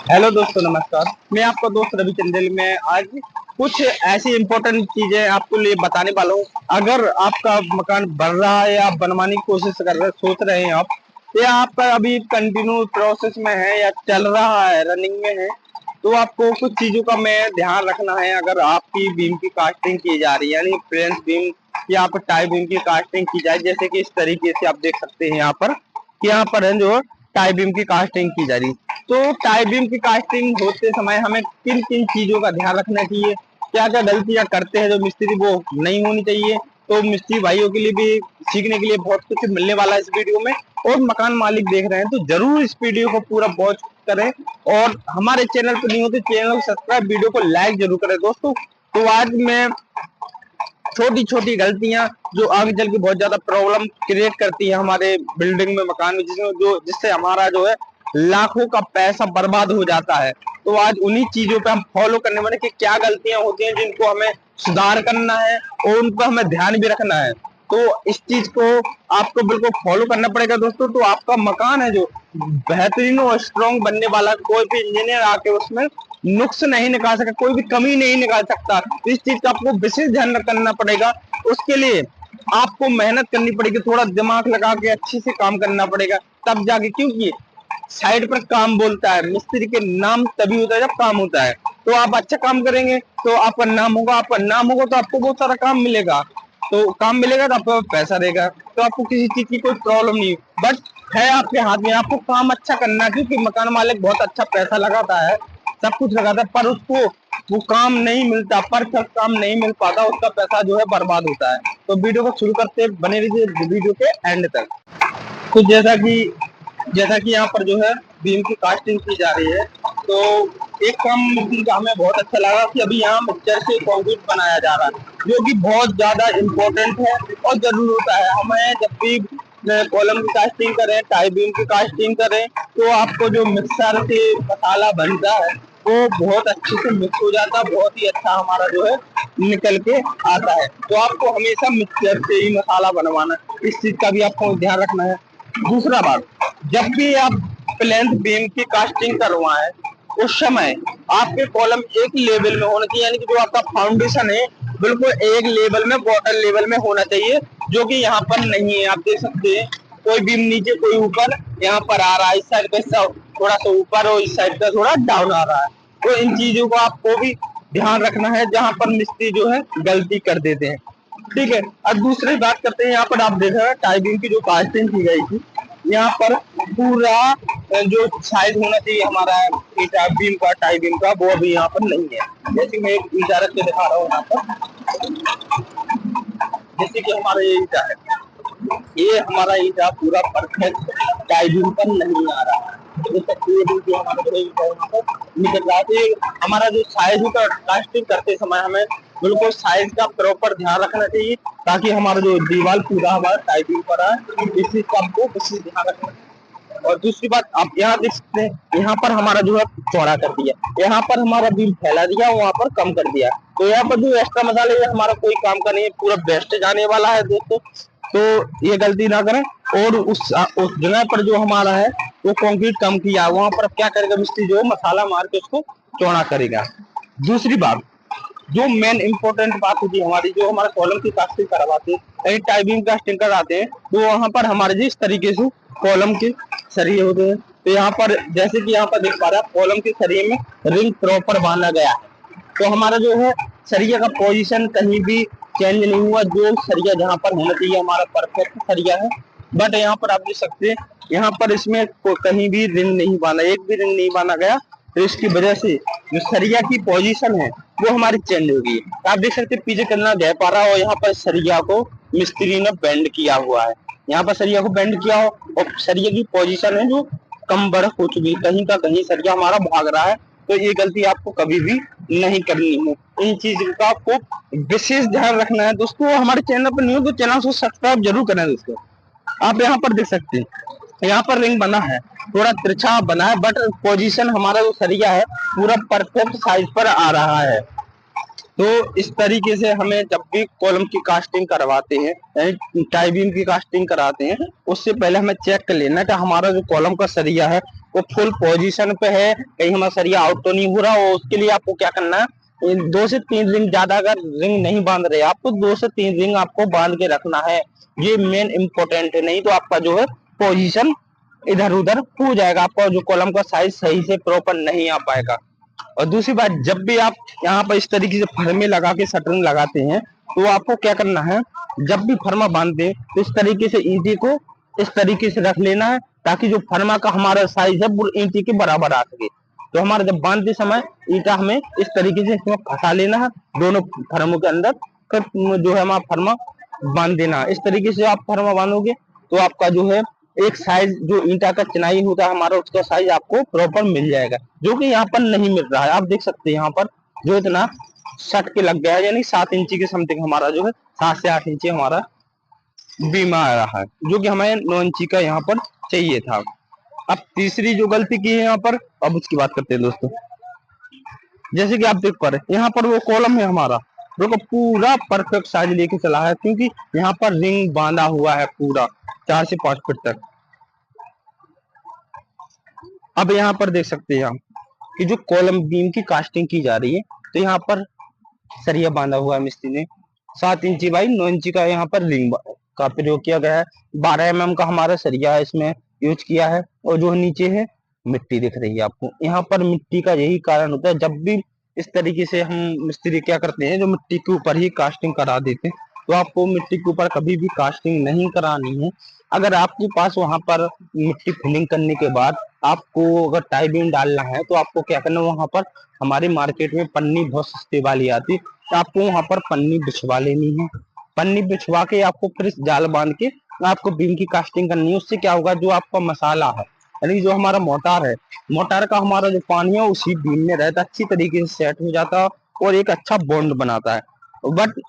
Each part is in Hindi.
हेलो दोस्तों, नमस्कार। मैं आपका दोस्त रवि चंदेल। मैं आज कुछ ऐसी इंपॉर्टेंट चीजें आपको लिए बताने वाला हूँ। अगर आपका मकान बन रहा है या बनवाने की कोशिश कर रहे सोच रहे हैं आप, या आपका अभी कंटिन्यू प्रोसेस में है या चल रहा है, रनिंग में है, तो आपको कुछ चीजों का मैं ध्यान रखना है। अगर आपकी बीम की कास्टिंग की जा रही है, यानी प्लेन बीम या आप टाई बीम की कास्टिंग की जाए, जैसे कि इस तरीके से आप देख सकते हैं यहाँ पर कि यहाँ पर है जो टाई बीम की कास्टिंग की जा रही है। तो टाई बीम की कास्टिंग होते समय हमें किन किन चीजों का ध्यान रखना चाहिए, क्या क्या गलतियां करते हैं जो मिस्त्री, वो नहीं होनी चाहिए। तो मिस्त्री भाइयों के लिए भी सीखने के लिए बहुत कुछ मिलने वाला है इस वीडियो में। और मकान मालिक देख रहे हैं तो जरूर इस वीडियो को पूरा वॉच करें। और हमारे चैनल पर नहीं होते, चैनल को सब्सक्राइब, वीडियो को लाइक जरूर करें दोस्तों। तो आज मैं छोटी छोटी गलतियां जो आगे चल के बहुत ज्यादा प्रॉब्लम क्रिएट करती है हमारे बिल्डिंग में, मकान में, जिससे हमारा जो है लाखों का पैसा बर्बाद हो जाता है। तो आज उन्हीं चीजों पे हम फॉलो करने वाले कि क्या गलतियां होती हैं जिनको हमें सुधार करना है और उन पर हमें ध्यान भी रखना है। तो इस चीज को आपको बिल्कुल फॉलो करना पड़ेगा दोस्तों। तो आपका मकान है जो बेहतरीन और स्ट्रॉन्ग बनने वाला, कोई भी इंजीनियर आके उसमें नुक्स नहीं निकाल सकता, कोई भी कमी नहीं निकाल सकता। इस चीज का आपको विशेष ध्यान करना पड़ेगा। उसके लिए आपको मेहनत करनी पड़ेगी, थोड़ा दिमाग लगा के अच्छे से काम करना पड़ेगा, तब जाके। क्योंकि साइड पर काम बोलता है, मिस्त्री के नाम तभी होता है जब काम होता है। तो आप अच्छा काम करेंगे तो आपका नाम होगा, आपका नाम होगा तो आपको बहुत सारा काम मिलेगा। तो काम मिलेगा तो आपको पैसा रहेगा, तो आपको किसी चीज की कोई प्रॉब्लम नहीं। बट है आपके हाथ में, आपको काम अच्छा करना है। क्योंकि मकान मालिक बहुत अच्छा पैसा लगाता है, सब कुछ लगाता है, पर उसको वो काम नहीं मिलता, परफेक्ट काम नहीं मिल पाता, उसका पैसा जो है बर्बाद होता है। तो वीडियो को शुरू करते बने रहिए वीडियो के एंड तक। तो जैसा कि यहाँ पर जो है बीम की कास्टिंग की जा रही है, तो एक काम मिस्त्री का हमें बहुत अच्छा लगा कि अभी यहाँ मिक्सचर से कंक्रीट बनाया जा रहा है, जो कि बहुत ज्यादा इम्पोर्टेंट है और जरूरी होता है। हमें जब भी कॉलम की कास्टिंग करें, टाई बीम की कास्टिंग करें, तो आपको जो मिक्सर से मसाला बनता है वो बहुत अच्छे से मिक्स हो जाता है, बहुत ही अच्छा हमारा जो है निकल के आता है। तो आपको हमेशा मिक्सचर से ही मसाला बनवाना है, इस चीज का भी आपको ध्यान रखना है। दूसरा बात, जब भी आप प्लेंथ बीम की कास्टिंग करवाएं, उस समय आपके कॉलम एक लेवल में होना चाहिए, यानी कि जो आपका फाउंडेशन है बिल्कुल एक लेवल में, बॉटल लेवल में होना चाहिए, जो कि यहाँ पर नहीं है। आप देख सकते हैं कोई बीम नीचे कोई ऊपर यहाँ पर आ रहा है, इस साइड का थोड़ा सा ऊपर और इस साइड का थोड़ा डाउन आ रहा है। तो इन चीजों को आपको भी ध्यान रखना है, जहां पर मिस्त्री जो है गलती कर देते हैं। ठीक है। अब दूसरी बात करते हैं, यहाँ पर आप देख रहे हैं टाई बीम की जो कास्टिंग की गई थी, यहाँ पर पूरा जो साइज होना चाहिए हमारा ईटा बीम का, टाई बीम का, वो अभी यहाँ पर नहीं है। जैसे मैं एक ईटा रख के दिखा रहा हूँ यहाँ पर, जैसे कि हमारा ये ईटा है, ये हमारा ईटा पूरा परफेक्ट टाई बीम पर नहीं आ रहा है। निकल रहा है। हमारा जो साइज का कास्टिंग करते समय हमें बिल्कुल साइज का प्रॉपर ध्यान रखना चाहिए, ताकि हमारा जो दीवार पूरा हमारा टाई बीम पर आए। इस चीज का आपको विशेष ध्यान रखना है। और दूसरी बात, आप यहाँ देख सकते हैं, यहाँ पर हमारा जो है चौड़ा कर दिया, यहाँ पर हमारा बीम फैला दिया, वहां पर कम कर दिया। तो यहाँ पर जो एक्स्ट्रा मसाले, ये हमारा कोई काम का नहीं है, पूरा बेस्ट जाने वाला है दोस्तों। तो ये गलती ना करें। और उस जगह पर जो हमारा है वो कंक्रीट कम किया, वहां पर क्या करेगा मिस्त्री, जो मसाला मार के उसको चौड़ा करेगा। दूसरी बात, जो मेन इंपॉर्टेंट बात होती है हमारी, जो हमारे कॉलम की कास्टिंग करवाते हैं, कहीं टाइबिंग कास्टिंग कराते हैं, तो वहां पर हमारे जिस तरीके से कॉलम के सरिये होते हैं, तो यहाँ पर जैसे कि यहाँ पर देख पा रहे हैं, कॉलम के सरिये में रिंग प्रॉपर बांधा गया है। तो हमारा जो है सरिया का पोजीशन कहीं भी चेंज नहीं हुआ, जो सरिया जहाँ पर होना चाहिए हमारा परफेक्ट सरिया है। बट यहाँ पर आप देख सकते हैं, यहाँ पर इसमें कहीं भी रिंग नहीं बांधा, एक भी रिंग नहीं बांधा गया। तो इसकी वजह से जो सरिया की पोजीशन है वो हमारी चेंज हो गई। आप देख सकते हैं पीछे कितना गैप आ रहा है, और यहाँ पर सरिया को मिस्त्री ने बेंड किया हुआ है, यहाँ पर सरिया को बेंड किया हो, और सरिया की पोजीशन है जो कम बढ़ हो चुकी है, कहीं का कहीं सरिया हमारा भाग रहा है। तो ये गलती आपको कभी भी नहीं करनी है। इन चीजों का आपको विशेष ध्यान रखना है दोस्तों। हमारे चैनल पर नहीं हो तो चैनल को सब्सक्राइब जरूर करें दोस्तों। आप यहाँ पर देख सकते हैं, यहाँ पर रिंग बना है, थोड़ा तिरछा बना है, बट पोजीशन हमारा जो सरिया है पूरा परफेक्ट साइज पर आ रहा है। तो इस तरीके से हमें जब भी कॉलम की कास्टिंग करवाते हैं, टाई बीम की कास्टिंग कराते हैं, उससे पहले हमें चेक कर लेना कि हमारा जो कॉलम का सरिया है वो फुल पोजीशन पे है, कहीं हमारा सरिया आउट तो नहीं हो रहा, और उसके लिए आपको क्या करना है, 2 से 3 रिंग, ज्यादा अगर रिंग नहीं बांध रहे आपको 2 से 3 रिंग आपको बांध के रखना है। ये मेन इंपॉर्टेंट है, नहीं तो आपका जो है पोजीशन इधर उधर हो जाएगा, आपका जो कॉलम का साइज सही से प्रॉपर नहीं आ पाएगा। और दूसरी बात, जब भी आप यहाँ पर इस तरीके से फर्मे लगा के शटरिंग लगाते हैं, तो आपको क्या करना है, जब भी फर्मा बांधते हैं तो इस तरीके से ईंटे को इस तरीके से रख लेना है, ताकि जो फर्मा का हमारा साइज है वो ईंटे के बराबर आ सके। तो हमारा जब बांधते समय ईंटा हमें इस तरीके से इसमें फंसा लेना है दोनों फर्मों के अंदर, फिर जो है हमारा फर्मा बांध देना है। इस तरीके से आप फर्मा बांधोगे तो आपका जो है एक साइज, जो ईंटा का चिनाई होता है हमारा, उसका साइज आपको प्रॉपर मिल जाएगा, जो कि यहाँ पर नहीं मिल रहा है। आप देख सकते हैं यहाँ पर जो इतना सट के लग गया है, यानी 7 इंची के समथिंग हमारा जो है 7 से 8 इंची हमारा बीम आ रहा है, जो कि हमें 9 इंची का यहाँ पर चाहिए था। अब तीसरी जो गलती की है यहाँ पर, अब उसकी बात करते हैं दोस्तों। जैसे कि आप देख पा रहे हैं यहाँ पर वो कॉलम है हमारा, जो को पूरा परफेक्ट साइज लेके चला है, क्योंकि यहाँ पर रिंग बांधा हुआ है पूरा 4 से 5 फीट तक। अब यहाँ पर देख सकते हैं हम कि जो कॉलम बीम की कास्टिंग की जा रही है, तो यहाँ पर सरिया बांधा हुआ है मिस्त्री ने, 7 इंची बाई 9 इंची का यहाँ पर रिंग का प्रयोग किया गया है। 12 mm का हमारा सरिया इसमें यूज किया है। और जो नीचे है मिट्टी दिख रही है आपको, यहाँ पर मिट्टी का यही कारण होता है, जब भी इस तरीके से हम मिस्त्री क्या करते हैं, जो मिट्टी के ऊपर ही कास्टिंग करा देते हैं, तो आपको मिट्टी के ऊपर कभी भी कास्टिंग नहीं करानी है। अगर आपके पास वहां पर मिट्टी फिलिंग करने के बाद आपको अगर टाई बीम डालना है, तो आपको क्या करना है, वहां पर हमारी मार्केट में पन्नी बहुत सस्ती वाली आती है, तो आपको वहां पर पन्नी बिछवा लेनी है। पन्नी बिछवा के आपको फिर जाल बांध के आपको बीम की कास्टिंग करनी है। उससे क्या होगा, जो आपका मसाला है, यानी जो हमारा मोटार है, मोटार का हमारा जो पानी है उसी बीम में रहता है, अच्छी तरीके से सेट हो जाता है और एक अच्छा बॉन्ड बनाता है। बट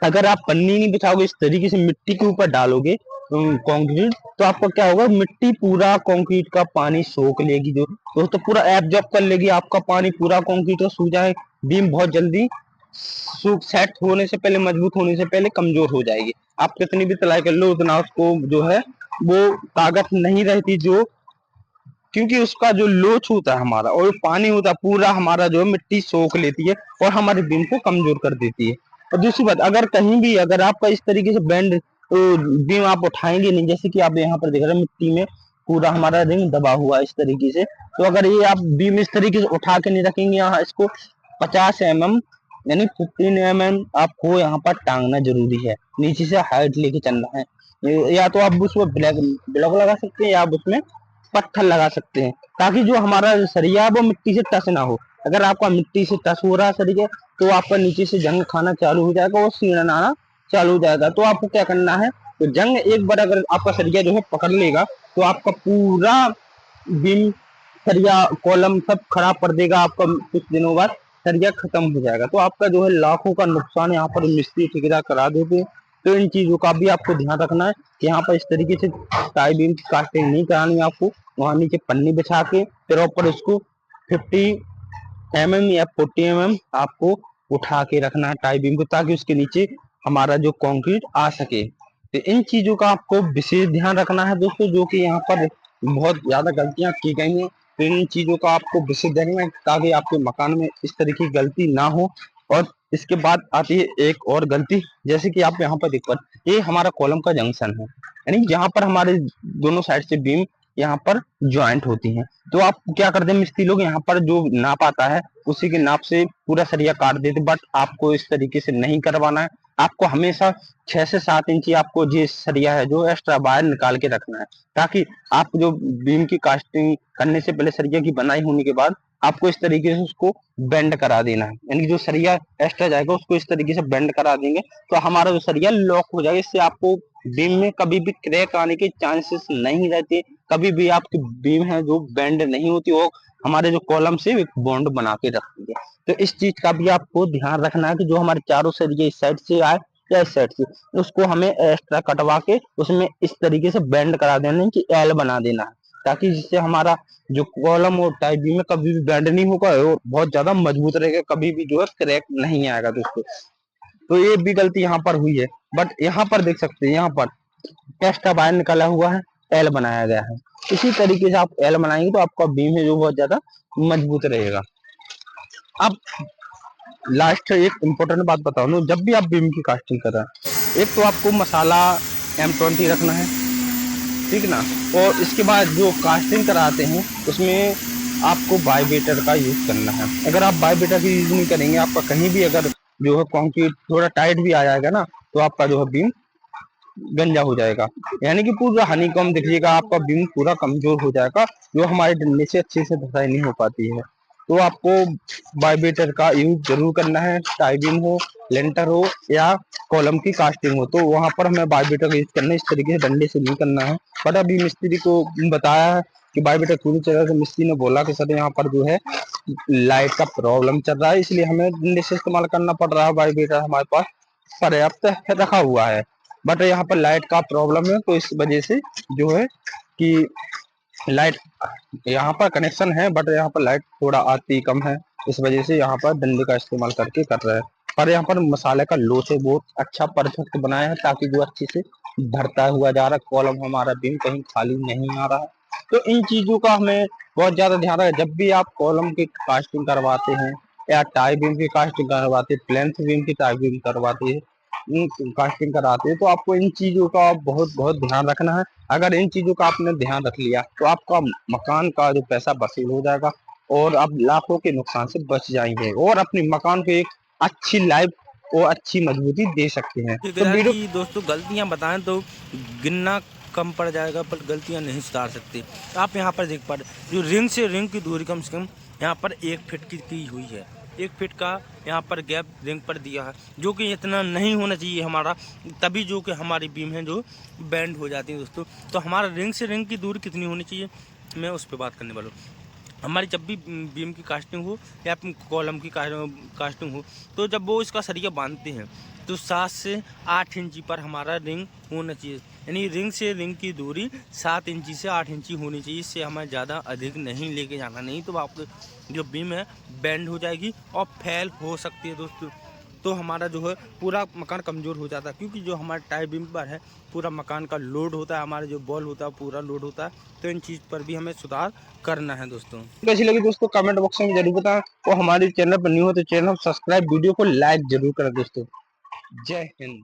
अगर आप पन्नी नहीं बिछाओगे, इस तरीके से मिट्टी के ऊपर डालोगे कंक्रीट, तो आपको क्या होगा, मिट्टी पूरा कंक्रीट का पानी सोख लेगी, जो दोस्तों पूरा एब्जॉर्ब कर लेगी आपका पानी, पूरा कंक्रीट का सूख जाए, बीम बहुत जल्दी सूख सेट होने से पहले, मजबूत होने से पहले कमजोर हो जाएगी। आप कितनी भी तलाई कर लो, उतना उसको जो है वो ताकत नहीं रहती, जो क्योंकि उसका जो लोच होता है हमारा और पानी होता है पूरा हमारा जो मिट्टी सोख लेती है और हमारे बीम को कमजोर कर देती है। और दूसरी बात, अगर कहीं भी अगर आपका इस तरीके से बैंड बीम आप उठाएंगे नहीं, जैसे कि आप यहाँ पर देख रहे हैं मिट्टी में पूरा हमारा रिंग दबा हुआ है इस तरीके से, तो अगर ये आप बीम इस तरीके से उठा के नहीं रखेंगे, यहाँ इसको 50 mm यानी 15 mm आपको यहाँ पर टांगना जरूरी है, नीचे से हाइट लेके चलना है। या तो आप उसमें ब्लॉक लगा सकते हैं, या आप उसमें पत्थर लगा सकते हैं, ताकि जो हमारा सरिया है वो मिट्टी से टच ना हो। अगर आपका मिट्टी से टच हो रहा है सरिया, तो आपका नीचे से जंग खाना चालू हो जाएगा और सीढ़न आना चालू हो जाएगा। तो आपको क्या करना है, तो जंग एक बार अगर आपका सरिया जो है पकड़ लेगा, तो आपका पूरा बीम, सरिया, कॉलम सब खराब कर देगा आपका, कुछ दिनों बाद सरिया खत्म हो जाएगा। तो आपका जो है लाखों का नुकसान यहाँ पर मिस्त्री ठेकेदार करा देते हैं। तो इन चीजों का भी आपको ध्यान रखना है कि यहाँ पर इस तरीके से टाई बीम की कास्टिंग नहीं करानी है आपको। वहां नीचे पन्नी बिछा के प्रॉपर उसको 50 mm या 40 mm आपको उठा के रखना है टाई बीम को, ताकि उसके नीचे हमारा जो कंक्रीट आ सके। तो इन चीजों का आपको विशेष ध्यान रखना है दोस्तों, जो कि यहाँ पर बहुत ज्यादा गलतियां की गई हैं। तो इन चीजों का आपको विशेष ध्यान रखना है, ताकि आपके मकान में इस तरह की गलती ना हो। और इसके बाद आती है एक और गलती, जैसे कि आप यहाँ पर देख पर, ये हमारा कॉलम का जंक्शन है, यानी यहाँ पर हमारे दोनों साइड से बीम यहाँ पर ज्वाइंट होती हैं। तो आप क्या करते हैं मिस्त्री लोग, यहाँ पर जो नाप आता है उसी के नाप से पूरा सरिया काट देते, बट आपको इस तरीके से नहीं करवाना है। आपको हमेशा 6 से 7 इंची आपको जो सरिया है जो एक्स्ट्रा बाहर निकाल के रखना है, ताकि आप जो बीम की कास्टिंग करने से पहले सरिया की बनाई होने के बाद आपको इस तरीके से उसको बेंड करा देना है, यानी जो सरिया एक्स्ट्रा जाएगा उसको इस तरीके से बेंड करा देंगे, तो हमारा जो सरिया लॉक हो जाएगा। इससे आपको बीम में कभी भी क्रैक आने के चांसेस नहीं रहते, कभी भी आपकी बीम है जो बेंड नहीं होती, वो हमारे जो कॉलम से एक बॉन्ड बना के रखती है। तो इस चीज का भी आपको ध्यान रखना है कि जो हमारे चारों सरिये इस साइड से आए या इस साइड से, उसको हमें एक्स्ट्रा कटवा के उसमें इस तरीके से बेंड करा देना है कि एल बना देना है, ताकि जिससे हमारा जो कॉलम और टाई बीम में कभी भी बेंड नहीं होगा और बहुत ज्यादा मजबूत रहेगा, कभी भी जो है क्रैक नहीं आएगा दोस्तों। तो ये भी गलती यहाँ पर हुई है। बट यहाँ पर देख सकते हैं, यहाँ पर एक्स्ट्रा वायर निकाला हुआ है, एल बनाया गया है। इसी तरीके से आप एल बनाएंगे तो आपका बीम है जो बहुत ज्यादा मजबूत रहेगा। अब लास्ट एक इम्पोर्टेंट बात बताओ ना, जब भी आप बीम की कास्टिंग कर रहे हैं, एक तो आपको मसाला M20 रखना है, ठीक ना। और इसके बाद जो कास्टिंग कराते हैं उसमें आपको बाइबेटर का यूज करना है। अगर आप बाइबेटर का यूज नहीं करेंगे, आपका कहीं भी अगर जो है कंक्रीट थोड़ा टाइट भी आ जाएगा ना, तो आपका जो है बीम गंजा हो जाएगा, यानी कि पूरा हनीकॉम्ब दिखिएगा, आपका बीम पूरा कमजोर हो जाएगा, जो हमारे डंडे से अच्छे से धसाई नहीं हो पाती है। तो आपको बाइबेटर का यूज जरूर करना है, टाई बीम हो, लेंटर हो या कॉलम की कास्टिंग हो, तो वहां पर हमें बाइबेटर का यूज करना है। इस तरीके से डंडे से नहीं करना है। बट अभी मिस्त्री को बताया है कि बाइबेटर पूरी तरह से, मिस्त्री ने बोला कि सर यहाँ पर जो है लाइट का प्रॉब्लम चल रहा है, इसलिए हमें डंडे से इस्तेमाल करना पड़ रहा है। बाइबेटर हमारे पास पर्याप्त रखा हुआ है, बट यहाँ पर लाइट का प्रॉब्लम है, तो इस वजह से जो है कि लाइट यहाँ पर कनेक्शन है, बट यहाँ पर लाइट थोड़ा आती कम है, इस वजह से यहाँ पर डंडे का इस्तेमाल करके कर रहे हैं। पर यहाँ पर मसाले का लोच है बहुत अच्छा परफेक्ट बनाया है, ताकि जो अच्छे से भरता हुआ जा रहा है, कॉलम हमारा बीम कहीं खाली नहीं आ रहा है। तो इन चीजों का हमें बहुत ज्यादा ध्यान रखें जब भी आप कॉलम की कास्टिंग करवाते हैं या टाई बीम की कास्टिंग करवाते हैं, प्लेंथ बीम की टाई बीम करवाते हैं, कास्टिंग कराते हैं, तो आपको इन चीजों का बहुत बहुत ध्यान रखना है। अगर इन चीजों का आपने ध्यान रख लिया तो आपका मकान का जो पैसा वसूल हो जाएगा और आप लाखों के नुकसान से बच जाएंगे और अपने मकान को एक अच्छी लाइफ और अच्छी मजबूती दे सकते हैं। तो ठेकेदार वीडियो की दोस्तों गलतियां बताएं तो गिनना कम पड़ जाएगा, पर गलतियां नहीं सुधार सकते। आप यहाँ पर देख पा रहे जो रिंग से रिंग की दूरी कम से कम यहाँ पर 1 फीट की हुई है। 1 फीट का यहाँ पर गैप रिंग पर दिया है, जो कि इतना नहीं होना चाहिए हमारा, तभी जो कि हमारी बीम है जो बैंड हो जाती है दोस्तों। तो हमारा रिंग से रिंग की दूरी कितनी होनी चाहिए, मैं उस पर बात करने वाला हूँ। हमारी जब भी बीम की कास्टिंग हो या कॉलम की कास्टिंग हो, तो जब वो इसका सरिया बांधते हैं तो 7 से 8 इंची पर हमारा रिंग होना चाहिए, यानी रिंग से रिंग की दूरी 7 इंची से 8 इंची होनी चाहिए। इससे हमें ज़्यादा अधिक नहीं लेके जाना, नहीं तो आपकी जो बीम है बैंड हो जाएगी और फेल हो सकती है दोस्तों। तो हमारा जो है पूरा मकान कमज़ोर हो जाता है, क्योंकि जो हमारा टाई बीम पर है पूरा मकान का लोड होता है, हमारा जो बॉल होता है पूरा लोड होता है। तो इन चीज़ पर भी हमें सुधार करना है दोस्तों। कैसी लगी दोस्तों कमेंट बॉक्स में जरूर बताएं, और हमारे चैनल पर न्यू हो तो चैनल सब्सक्राइब, वीडियो को लाइक जरूर करें दोस्तों। जय हिंद।